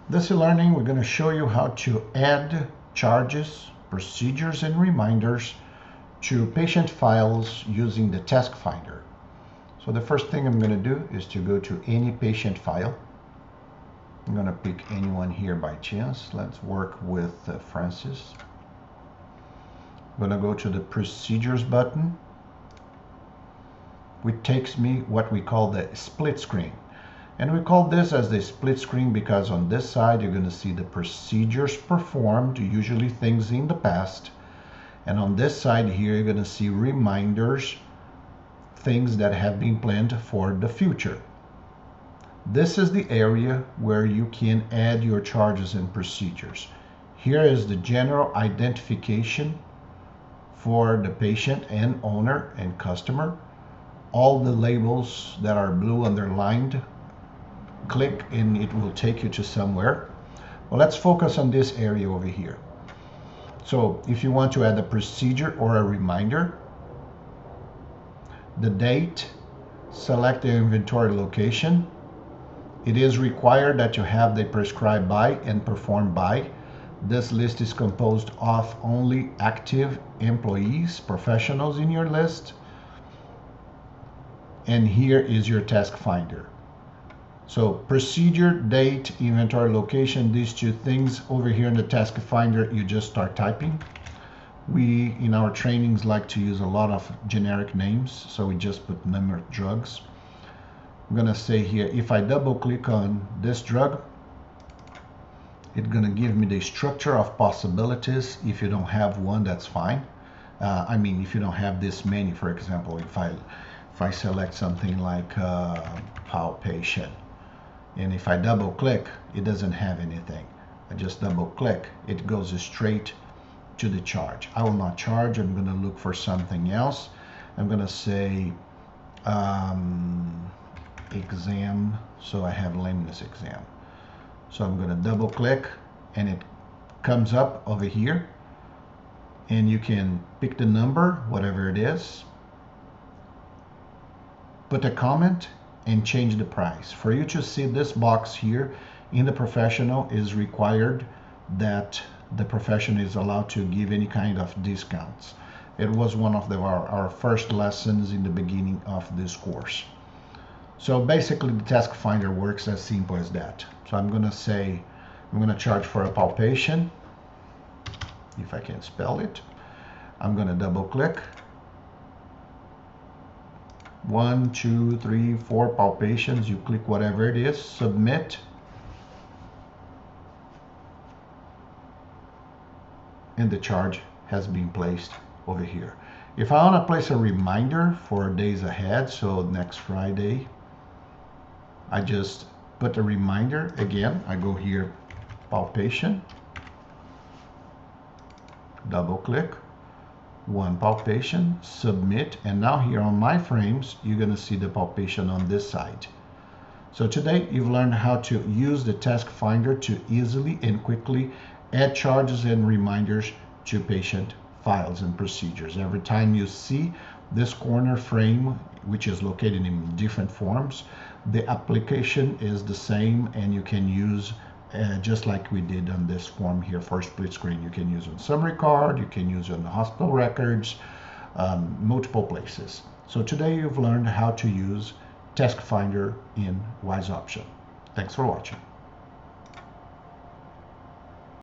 This e-learning, we're going to show you how to add charges, procedures, and reminders to patient files using the task finder. So the first thing I'm going to do is to go to any patient file. I'm going to pick anyone here by chance. Let's work with Francis. I'm going to go to the procedures button, which takes me what we call the split screen. And we call this as the split screen because on this side you're going to see the procedures performed, usually things in the past. And on this side here you're going to see reminders, things that have been planned for the future. This is the area where you can add your charges and procedures. Here is the general identification for the patient and owner and customer. All the labels that are blue underlined, click and it will take you to somewhere. Well, let's focus on this area over here. So if you want to add a procedure or a reminder, the date, select the inventory location. It is required that you have the prescribed by and performed by. This list is composed of only active employees, professionals in your list. And here is your task finder. So procedure, date, inventory location, these two things over here in the task finder, you just start typing. We in our trainings like to use a lot of generic names, so we just put number of drugs. I'm gonna say here, if I double click on this drug, it's gonna give me the structure of possibilities. If you don't have one, that's fine. I mean, if you don't have this many, for example, if I select something like palpation, and if I double click, it doesn't have anything. I just double click, it goes straight to the charge. I will not charge, I'm gonna look for something else. I'm gonna say exam, so I have lameness exam. So I'm gonna double click and it comes up over here and you can pick the number, whatever it is, put a comment and change the price. For you to see this box here in the professional is required that the professional is allowed to give any kind of discounts. It was one of our first lessons in the beginning of this course. So basically the task finder works as simple as that. So I'm gonna say, I'm gonna charge for a palpation, if I can spell it. I'm gonna double click. 1, 2, 3, 4 palpations, you click whatever it is, submit. And the charge has been placed over here. If I want to place a reminder for days ahead, so next Friday, I just put a reminder again. I go here, palpation, double click, 1 palpation, submit, and now here on my frames, you're going to see the palpation on this side. So today you've learned how to use the task finder to easily and quickly add charges and reminders to patient files and procedures. Every time you see this corner frame, which is located in different forms, the application is the same and you can use just like we did on this form here for split screen. You can use on summary card, you can use on the hospital records, multiple places. So today you've learned how to use task finder in WISE Option. Thanks for watching.